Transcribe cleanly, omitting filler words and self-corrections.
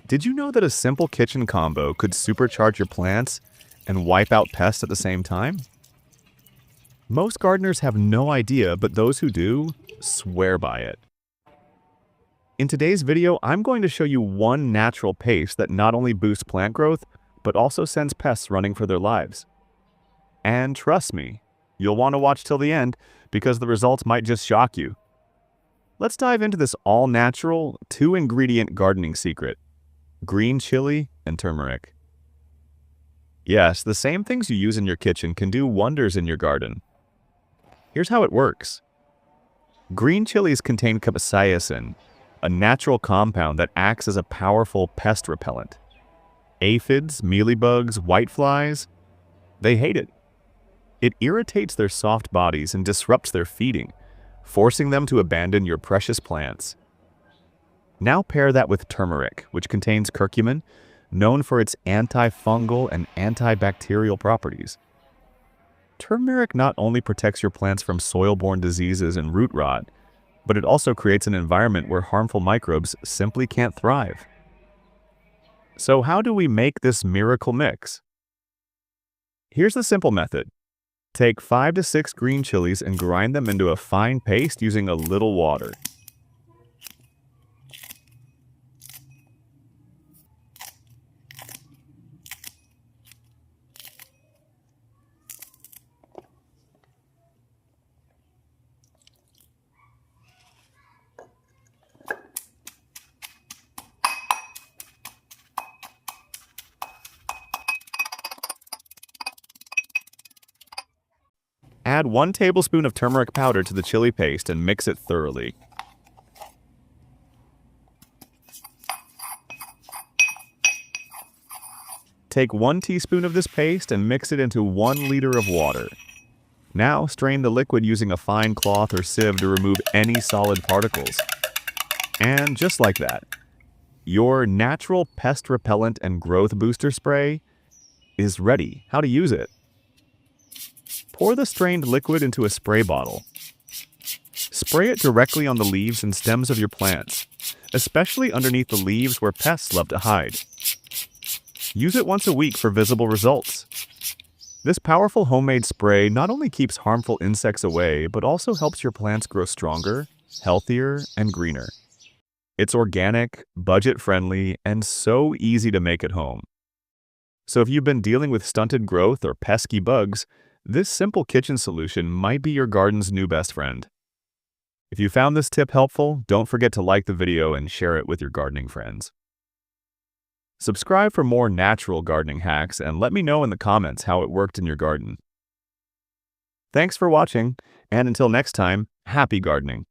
Did you know that a simple kitchen combo could supercharge your plants and wipe out pests at the same time? Most gardeners have no idea, but those who do swear by it. In today's video, I'm going to show you one natural paste that not only boosts plant growth, but also sends pests running for their lives. And trust me, you'll want to watch till the end because the results might just shock you. Let's dive into this all-natural, 2-ingredient gardening secret: green chili and turmeric. Yes, the same things you use in your kitchen can do wonders in your garden. Here's how it works. Green chilies contain capsaicin, a natural compound that acts as a powerful pest repellent. Aphids, mealybugs, whiteflies, they hate it. It irritates their soft bodies and disrupts their feeding, forcing them to abandon your precious plants. Now pair that with turmeric, which contains curcumin, known for its antifungal and antibacterial properties. Turmeric not only protects your plants from soil-borne diseases and root rot, but it also creates an environment where harmful microbes simply can't thrive. So how do we make this miracle mix? Here's the simple method. Take 5 to 6 green chilies and grind them into a fine paste using a little water. Add 1 tablespoon of turmeric powder to the chili paste and mix it thoroughly. Take 1 teaspoon of this paste and mix it into 1 liter of water. Now strain the liquid using a fine cloth or sieve to remove any solid particles. And just like that, your natural pest repellent and growth booster spray is ready. How to use it? Pour the strained liquid into a spray bottle. Spray it directly on the leaves and stems of your plants, especially underneath the leaves where pests love to hide. Use it once a week for visible results. This powerful homemade spray not only keeps harmful insects away, but also helps your plants grow stronger, healthier, and greener. It's organic, budget-friendly, and so easy to make at home. So if you've been dealing with stunted growth or pesky bugs, this simple kitchen solution might be your garden's new best friend. If you found this tip helpful, don't forget to like the video and share it with your gardening friends. Subscribe for more natural gardening hacks and let me know in the comments how it worked in your garden. Thanks for watching, and until next time, happy gardening!